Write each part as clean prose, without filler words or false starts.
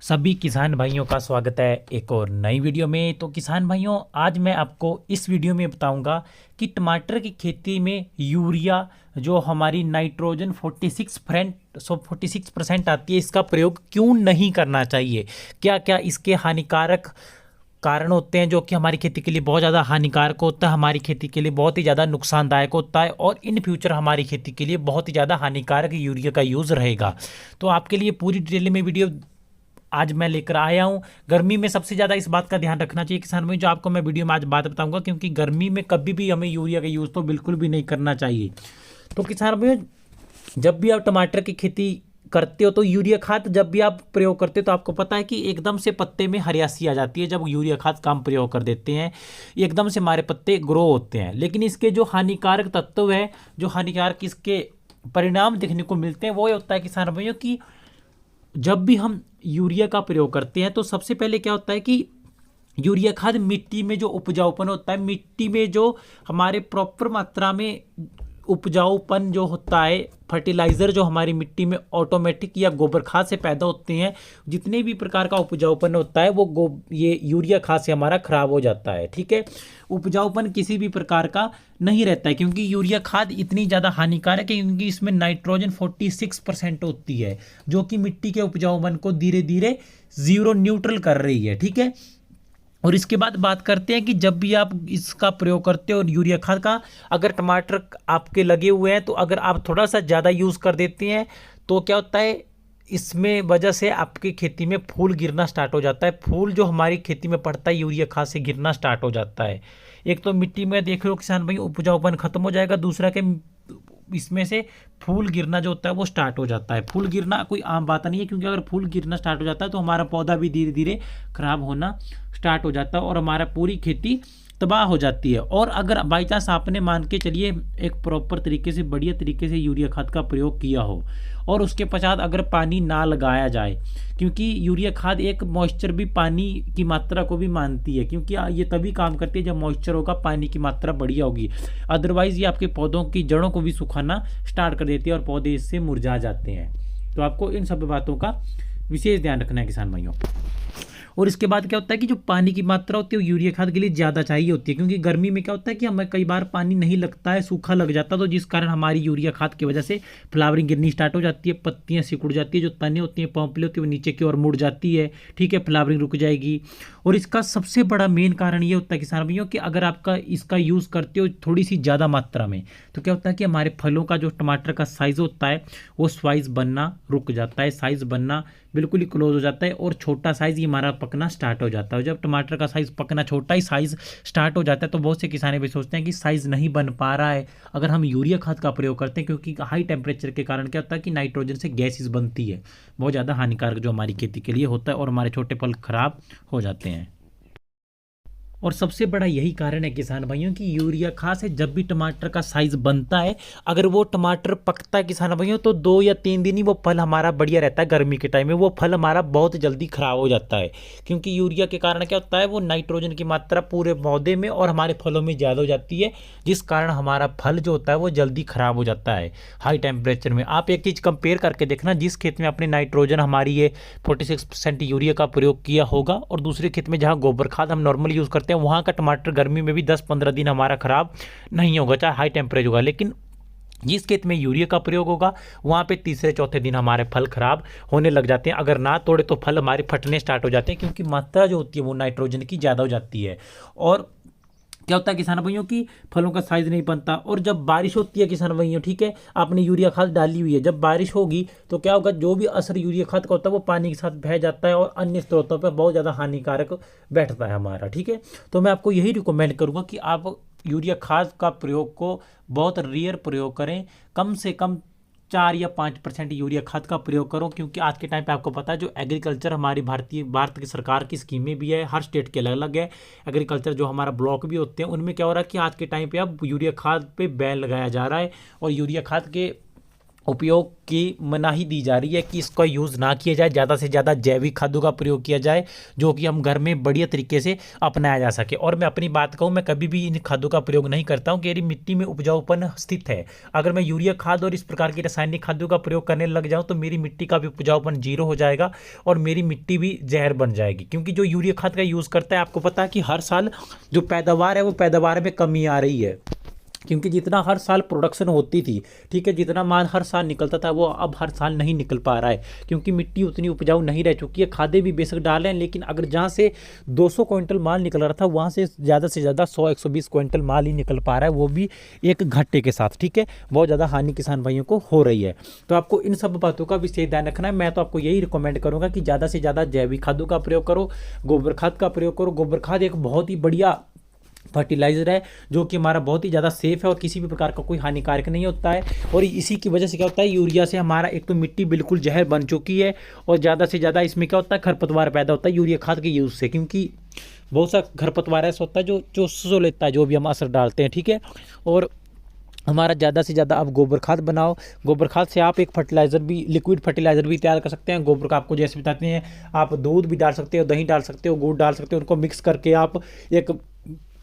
सभी किसान भाइयों का स्वागत है एक और नई वीडियो में। तो किसान भाइयों, आज मैं आपको इस वीडियो में बताऊंगा कि टमाटर की खेती में यूरिया जो हमारी नाइट्रोजन 46% आती है, इसका प्रयोग क्यों नहीं करना चाहिए। क्या क्या इसके हानिकारक कारण होते हैं जो कि हमारी खेती के लिए बहुत ज़्यादा हानिकारक होता है, हमारी खेती के लिए बहुत ही ज़्यादा नुकसानदायक होता है और इन फ्यूचर हमारी खेती के लिए बहुत ही ज़्यादा हानिकारक यूरिया का यूज़ रहेगा। तो आपके लिए पूरी डिटेल में वीडियो आज मैं लेकर आया हूं। गर्मी में सबसे ज़्यादा इस बात का ध्यान रखना चाहिए किसान भाई, जो आपको मैं वीडियो में आज बात बताऊंगा, क्योंकि गर्मी में कभी भी हमें यूरिया का यूज़ तो बिल्कुल भी नहीं करना चाहिए। तो किसान भाई, जब भी आप टमाटर की खेती करते हो तो यूरिया खाद जब भी आप प्रयोग करते हो तो आपको पता है कि एकदम से पत्ते में हरियासी आ जाती है। जब यूरिया खाद का हम प्रयोग कर देते हैं, एकदम से हमारे पत्ते ग्रो होते हैं, लेकिन इसके जो हानिकारक तत्व है, जो हानिकारक इसके परिणाम देखने को मिलते हैं, वो ये होता है किसान भाइयों की जब भी हम यूरिया का प्रयोग करते हैं तो सबसे पहले क्या होता है कि यूरिया खाद मिट्टी में जो उपजाऊपन होता है, मिट्टी में जो हमारे प्रॉपर मात्रा में उपजाऊपन जो होता है, फर्टिलाइज़र जो हमारी मिट्टी में ऑटोमेटिक या गोबर खाद से पैदा होते हैं, जितने भी प्रकार का उपजाऊपन होता है वो ये यूरिया खाद से हमारा खराब हो जाता है। ठीक है, उपजाऊपन किसी भी प्रकार का नहीं रहता है, क्योंकि यूरिया खाद इतनी ज़्यादा हानिकारक है क्योंकि इसमें नाइट्रोजन 46% होती है, जो कि मिट्टी के उपजाऊपन को धीरे धीरे जीरो न्यूट्रल कर रही है। ठीक है, और इसके बाद बात करते हैं कि जब भी आप इसका प्रयोग करते हो यूरिया खाद का, अगर टमाटर आपके लगे हुए हैं तो अगर आप थोड़ा सा ज़्यादा यूज़ कर देते हैं तो क्या होता है, इसमें वजह से आपकी खेती में फूल गिरना स्टार्ट हो जाता है। फूल जो हमारी खेती में पड़ता है यूरिया खाद से गिरना स्टार्ट हो जाता है। एक तो मिट्टी में देख लो किसान भाई उपजाऊपन खत्म हो जाएगा, दूसरा के इसमें से फूल गिरना जो होता है वो स्टार्ट हो जाता है। फूल गिरना कोई आम बात नहीं है, क्योंकि अगर फूल गिरना स्टार्ट हो जाता है तो हमारा पौधा भी धीरे धीरे खराब होना स्टार्ट हो जाता है और हमारा पूरी खेती तबाह हो जाती है। और अगर बाई चांस आपने मान के चलिए एक प्रॉपर तरीके से बढ़िया तरीके से यूरिया खाद का प्रयोग किया हो और उसके पश्चात अगर पानी ना लगाया जाए, क्योंकि यूरिया खाद एक मॉइस्चर भी पानी की मात्रा को भी मानती है, क्योंकि ये तभी काम करती है जब मॉइस्चर होगा, पानी की मात्रा बढ़िया होगी। अदरवाइज ये आपके पौधों की जड़ों को भी सुखाना स्टार्ट कर देती है और पौधे इससे मुरझा जाते हैं। तो आपको इन सब बातों का विशेष ध्यान रखना है किसान भाइयों। और इसके बाद क्या होता है कि जो पानी की मात्रा होती है वो यूरिया खाद के लिए ज़्यादा चाहिए होती है, क्योंकि गर्मी में क्या होता है कि हमें कई बार पानी नहीं लगता है, सूखा लग जाता है, तो जिस कारण हमारी यूरिया खाद की वजह से फ्लावरिंग गिरनी स्टार्ट हो जाती है, पत्तियां सिकुड़ जाती है, जो तने होती हैं पंपले होती है वो नीचे की ओर मुड़ जाती है। ठीक है, फ्लावरिंग रुक जाएगी। और इसका सबसे बड़ा मेन कारण ये होता है किसान भाइयों कि अगर आपका इसका यूज़ करते हो थोड़ी सी ज़्यादा मात्रा में, तो क्या होता है कि हमारे फलों का जो टमाटर का साइज़ होता है वो साइज़ बनना रुक जाता है, साइज़ बनना बिल्कुल ही क्लोज हो जाता है और छोटा साइज़ ही हमारा पकना स्टार्ट हो जाता है। जब टमाटर का साइज़ पकना छोटा ही साइज़ स्टार्ट हो जाता है तो बहुत से किसान भी सोचते हैं कि साइज़ नहीं बन पा रहा है अगर हम यूरिया खाद का प्रयोग करते हैं, क्योंकि हाई टेम्परेचर के कारण क्या होता है कि नाइट्रोजन से गैसेस बनती है, बहुत ज़्यादा हानिकारक जो हमारी खेती के लिए होता है और हमारे छोटे फल खराब हो जाते हैं। और सबसे बड़ा यही कारण है किसान भाइयों की यूरिया खाद से जब भी टमाटर का साइज बनता है, अगर वो टमाटर पकता है किसान भाइयों तो 2 या 3 दिन ही वो फल हमारा बढ़िया रहता है। गर्मी के टाइम में वो फल हमारा बहुत जल्दी खराब हो जाता है, क्योंकि यूरिया के कारण क्या होता है वो नाइट्रोजन की मात्रा पूरे पौधे में और हमारे फलों में ज़्यादा हो जाती है, जिस कारण हमारा फल जो होता है वो जल्दी खराब हो जाता है हाई टेम्परेचर में। आप एक चीज़ कंपेयर करके देखना, जिस खेत में अपने नाइट्रोजन हमारी ये 46% यूरिया का प्रयोग किया होगा और दूसरे खेत में जहाँ गोबर खाद हम नॉर्मल यूज़ करते हैं, वहाँ का टमाटर गर्मी में भी 10-15 दिन हमारा खराब नहीं होगा, चाहे हाई टेम्परेचर होगा। लेकिन जिस खेत में यूरिया का प्रयोग होगा वहाँ पे तीसरे चौथे दिन हमारे फल खराब होने लग जाते हैं। अगर ना तोड़े तो फल हमारे फटने स्टार्ट हो जाते हैं, क्योंकि मात्रा जो होती है वो नाइट्रोजन की ज़्यादा हो जाती है। और क्या होता है किसान भाइयों की फलों का साइज नहीं बनता। और जब बारिश होती है किसान भाइयों, ठीक है, आपने यूरिया खाद डाली हुई है, जब बारिश होगी तो क्या होगा, जो भी असर यूरिया खाद का होता है वो पानी के साथ बह जाता है और अन्य स्रोतों पर बहुत ज़्यादा हानिकारक बैठता है हमारा। ठीक है, तो मैं आपको यही रिकमेंड करूँगा कि आप यूरिया खाद का प्रयोग को बहुत रेयर प्रयोग करें, कम से कम 4 या 5% यूरिया खाद का प्रयोग करो, क्योंकि आज के टाइम पे आपको पता है जो एग्रीकल्चर हमारी भारत की सरकार की स्कीमें भी है, हर स्टेट के अलग अलग है। एग्रीकल्चर जो हमारा ब्लॉक भी होते हैं उनमें क्या हो रहा है कि आज के टाइम पे अब यूरिया खाद पे बैन लगाया जा रहा है और यूरिया खाद के उपयोग की मनाही दी जा रही है कि इसका यूज़ ना किया जाए, ज़्यादा से ज़्यादा जैविक खादों का प्रयोग किया जाए जो कि हम घर में बढ़िया तरीके से अपनाया जा सके। और मैं अपनी बात कहूँ, मैं कभी भी इन खादों का प्रयोग नहीं करता हूँ कि मेरी मिट्टी में उपजाऊपन स्थित है। अगर मैं यूरिया खाद और इस प्रकार की रासायनिक खादों का प्रयोग करने लग जाऊँ तो मेरी मिट्टी का भी उपजाऊपन जीरो हो जाएगा और मेरी मिट्टी भी जहर बन जाएगी। क्योंकि जो यूरिया खाद का यूज़ करता है, आपको पता है कि हर साल जो पैदावार है वो पैदावार में कमी आ रही है। क्योंकि जितना हर साल प्रोडक्शन होती थी, ठीक है, जितना माल हर साल निकलता था वो अब हर साल नहीं निकल पा रहा है क्योंकि मिट्टी उतनी उपजाऊ नहीं रह चुकी है। खादें भी बेशक डालें, लेकिन अगर जहाँ से 200 क्विंटल माल निकल रहा था वहाँ से ज़्यादा 100-120 क्विंटल माल ही निकल पा रहा है, वो भी एक घट्टे के साथ। ठीक है, बहुत ज़्यादा हानि किसान भाइयों को हो रही है। तो आपको इन सब बातों का विशेष ध्यान रखना है। मैं तो आपको यही रिकमेंड करूँगा कि ज़्यादा से ज़्यादा जैविक खादों का प्रयोग करो, गोबर खाद का प्रयोग करो। गोबर खाद एक बहुत ही बढ़िया फर्टिलाइज़र है जो कि हमारा बहुत ही ज़्यादा सेफ है और किसी भी प्रकार का कोई हानिकारक नहीं होता है। और इसी की वजह से क्या होता है, यूरिया से हमारा एक तो मिट्टी बिल्कुल जहर बन चुकी है और ज़्यादा से ज़्यादा इसमें क्या होता है, खरपतवार पैदा होता है यूरिया खाद के यूज़ से। क्योंकि बहुत सा खरपतवार ऐसा होता है जो चूस लेता है जो भी हम असर डालते हैं। ठीक है, और हमारा ज़्यादा से ज़्यादा आप गोबर खाद बनाओ। गोबर खाद से आप एक फर्टिलाइज़र भी, लिक्विड फर्टिलाइज़र भी तैयार कर सकते हैं। गोबर का आपको जैसे बताते हैं, आप दूध भी डाल सकते हो, दही डाल सकते हो, गुड़ डाल सकते हो, उनको मिक्स करके आप एक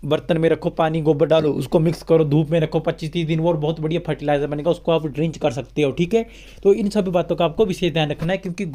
बर्तन में रखो, पानी गोबर डालो, उसको मिक्स करो, धूप में रखो 25-30 दिन, वो और बहुत बढ़िया फर्टिलाइजर बनेगा, उसको आप ड्रिंच कर सकते हो। ठीक है, तो इन सभी बातों का आपको विशेष ध्यान रखना है क्योंकि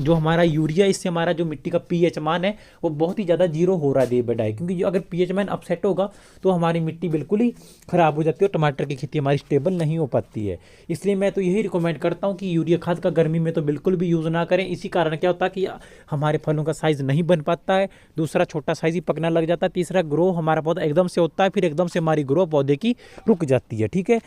जो हमारा यूरिया, इससे हमारा जो मिट्टी का पीएच मान है वो बहुत ही ज़्यादा जीरो हो रहा है डे बाय डे। क्योंकि अगर पीएच मान अपसेट होगा तो हमारी मिट्टी बिल्कुल ही ख़राब हो जाती है और टमाटर की खेती हमारी स्टेबल नहीं हो पाती है। इसलिए मैं तो यही रिकमेंड करता हूँ कि यूरिया खाद का गर्मी में तो बिल्कुल भी यूज़ ना करें। इसी कारण क्या होता है कि हमारे फलों का साइज़ नहीं बन पाता है, दूसरा छोटा साइज़ ही पकना लग जाता है, तीसरा ग्रो हमारा पौधा एकदम से होता है, फिर एकदम से हमारी ग्रो पौधे की रुक जाती है। ठीक है,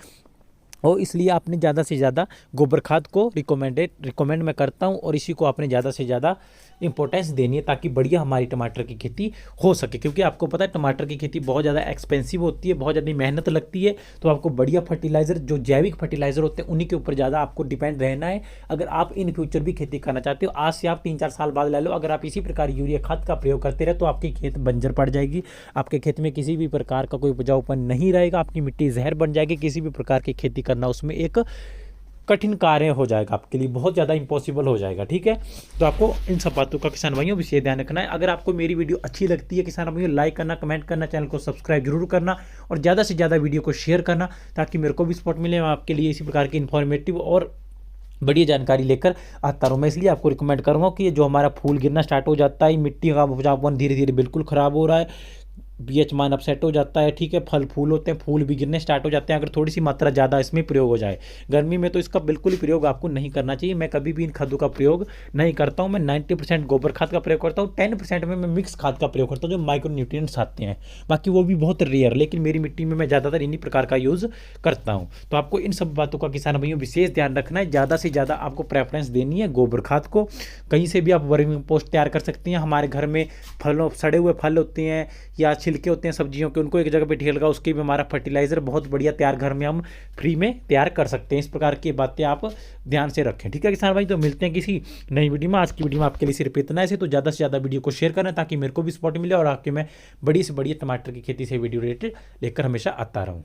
और इसलिए आपने ज़्यादा से ज़्यादा गोबर खाद को रिकमेंड मैं करता हूँ और इसी को आपने ज़्यादा से ज़्यादा इंपॉर्टेंस देनी है ताकि बढ़िया हमारी टमाटर की खेती हो सके। क्योंकि आपको पता है टमाटर की खेती बहुत ज़्यादा एक्सपेंसिव होती है, बहुत ज़्यादा मेहनत लगती है। तो आपको बढ़िया फर्टिलाइज़र, जो जैविक फर्टिलाइज़र होते हैं, उन्हीं के ऊपर ज़्यादा आपको डिपेंड रहना है अगर आप इन फ्यूचर भी खेती करना चाहते हो। आज से आप 3-4 साल बाद ले लो, अगर आप इसी प्रकार यूरिया खाद का प्रयोग करते रहे तो आपकी खेत बंजर पड़ जाएगी, आपके खेत में किसी भी प्रकार का कोई उपजाऊपन नहीं रहेगा, आपकी मिट्टी जहर बन जाएगी, किसी भी प्रकार की खेती करना उसमें एक कठिन कार्य हो जाएगा, आपके लिए बहुत ज़्यादा इम्पॉसिबल हो जाएगा। ठीक है, तो आपको इन सब बातों का किसान भाइयों विशेष ध्यान रखना है। अगर आपको मेरी वीडियो अच्छी लगती है किसान भाइयों, लाइक करना, कमेंट करना, चैनल को सब्सक्राइब जरूर करना और ज़्यादा से ज़्यादा वीडियो को शेयर करना ताकि मेरे को भी सपोर्ट मिले, मैं आपके लिए इसी प्रकार की इन्फॉर्मेटिव और बढ़िया जानकारी लेकर आता रहूँ। मैं इसलिए आपको रिकमेंड करूँगा कि जो हमारा फूल गिरना स्टार्ट हो जाता है, मिट्टी का उपजाऊपन धीरे धीरे बिल्कुल ख़राब हो रहा है, पीएच मान अपसेट हो जाता है, ठीक है, फल फूल होते हैं, फूल भी गिरने स्टार्ट हो जाते हैं, अगर थोड़ी सी मात्रा ज़्यादा इसमें प्रयोग हो जाए। गर्मी में तो इसका बिल्कुल ही प्रयोग आपको नहीं करना चाहिए। मैं कभी भी इन खादों का प्रयोग नहीं करता हूँ। मैं 90% गोबर खाद का प्रयोग करता हूँ, 10% में मैं मिक्स खाद का प्रयोग करता हूँ जो माइक्रो न्यूट्रिएंट्स आते हैं, बाकी वो भी बहुत रेयर, लेकिन मेरी मिट्टी में मैं ज़्यादातर इन्हीं प्रकार का यूज़ करता हूँ। तो आपको इन सब बातों का किसान भाइयों विशेष ध्यान रखना है। ज़्यादा से ज़्यादा आपको प्रेफरेंस देनी है गोबर खाद को। कहीं से भी आप वर्मी कंपोस्ट तैयार कर सकते हैं। हमारे घर में फलों, सड़े हुए फल होते हैं या छिलके होते हैं सब्जियों के, उनको एक जगह पे ढेर लगा, उसके भी हमारा फर्टिलाइजर बहुत बढ़िया तैयार घर में हम फ्री में तैयार कर सकते हैं। इस प्रकार की बातें आप ध्यान से रखें। ठीक है किसान भाई, तो मिलते हैं किसी नई वीडियो में। आज की वीडियो में आपके लिए सिर्फ इतना है, तो ज़्यादा से ज़्यादा वीडियो को शेयर करें ताकि मेरे को भी सपोर्ट मिले और आपके मैं बड़ी से बड़ी टमाटर की खेती से वीडियो रिलेटेड लेकर हमेशा आता रहूँ।